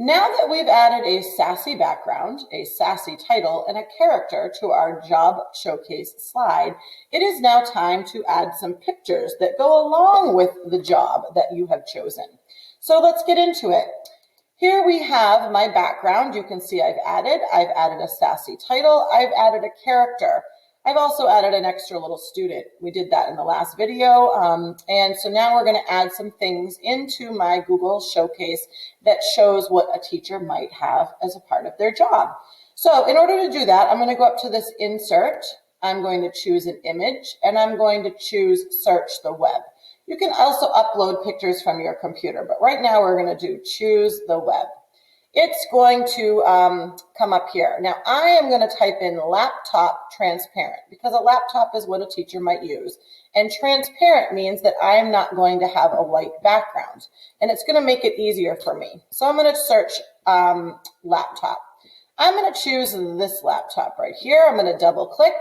Now that we've added a sassy background, a sassy title, and a character to our job showcase slide, it is now time to add some pictures that go along with the job that you have chosen. So let's get into it. Here we have my background. You can see I've added a sassy title. I've added a character. I've also added an extra little student. We did that in the last video. And so now we're going to add some things into my Google Showcase that shows what a teacher might have as a part of their job. So in order to do that, I'm going to go up to this insert. I'm going to choose an image, and I'm going to choose search the web. You can also upload pictures from your computer, but right now we're going to do choose the web. It's going to come up here. Now I am going to type in laptop transparent because a laptop is what a teacher might use. And transparent means that I am not going to have a white background. And it's going to make it easier for me. So I'm going to search laptop. I'm going to choose this laptop right here. I'm going to double click.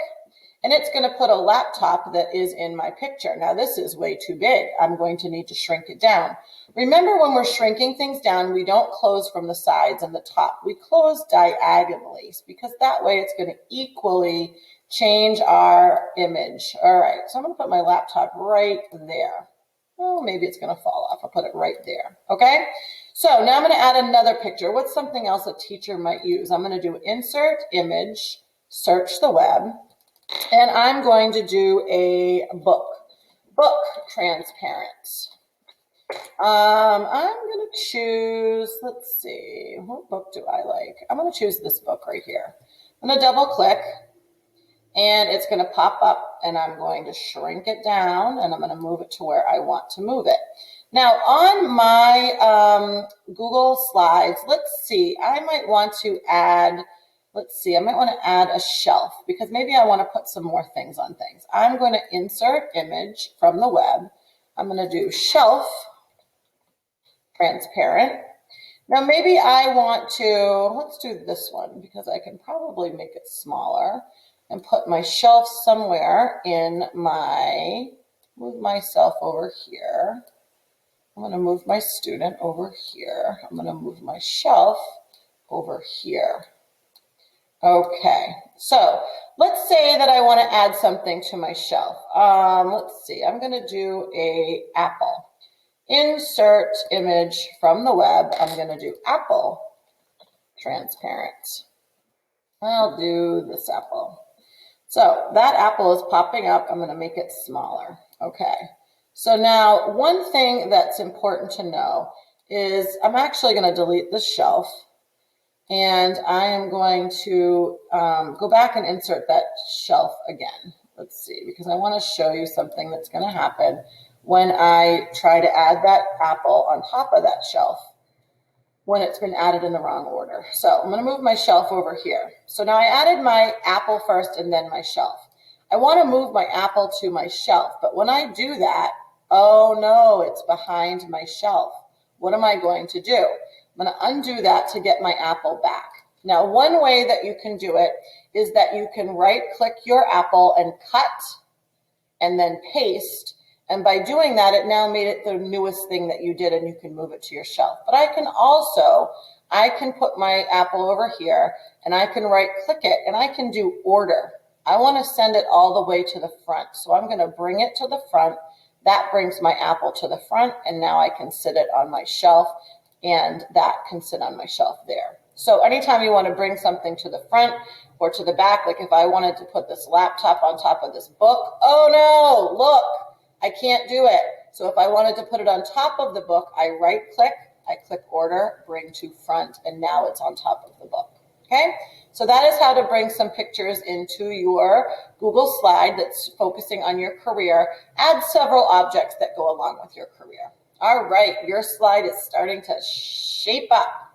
And it's going to put a laptop that is in my picture. Now this is way too big. I'm going to need to shrink it down. Remember, when we're shrinking things down, we don't close from the sides and the top. We close diagonally because that way it's going to equally change our image. All right, so I'm going to put my laptop right there. Oh, maybe it's going to fall off. I'll put it right there. Okay, so now I'm going to add another picture. What's something else a teacher might use? I'm going to do insert image, search the web. And I'm going to do a book transparent. I'm going to choose, let's see, what book do I like? I'm going to choose this book right here. I'm going to double click, and it's going to pop up, and I'm going to shrink it down, and I'm going to move it to where I want to move it. Now on my Google Slides, let's see, I might want to add, I might want to add a shelf because maybe I want to put some more things on things. I'm going to insert image from the web. I'm going to do shelf transparent. Now maybe I want to, let's do this one because I can probably make it smaller and put my shelf somewhere in move myself over here. I'm going to move my student over here. I'm going to move my shelf over here. Okay, so let's say that I want to add something to my shelf. Let's see, I'm going to do a apple. Insert image from the web. I'm going to do apple transparent. I'll do this apple. So that apple is popping up. I'm going to make it smaller. Okay, so now one thing that's important to know is I'm actually going to delete the shelf. And I am going to go back and insert that shelf again. Let's see, because I want to show you something that's going to happen when I try to add that apple on top of that shelf when it's been added in the wrong order. So I'm going to move my shelf over here. So now I added my apple first and then my shelf. I want to move my apple to my shelf, but when I do that, oh no, it's behind my shelf. What am I going to do? I'm going to undo that to get my apple back. Now, one way that you can do it is that you can right-click your apple and cut and then paste. And by doing that, it now made it the newest thing that you did, and you can move it to your shelf. But I can put my apple over here, and I can right-click it, and I can do order. I want to send it all the way to the front. So I'm going to bring it to the front. That brings my apple to the front, and now I can sit it on my shelf. And that can sit on my shelf there. So anytime you want to bring something to the front or to the back, like if I wanted to put this laptop on top of this book, oh no, look, I can't do it. So if I wanted to put it on top of the book, I right click, I click order, bring to front, and now it's on top of the book. Okay, so that is how to bring some pictures into your Google slide that's focusing on your career. Add several objects that go along with your career. All right, your slide is starting to shape up.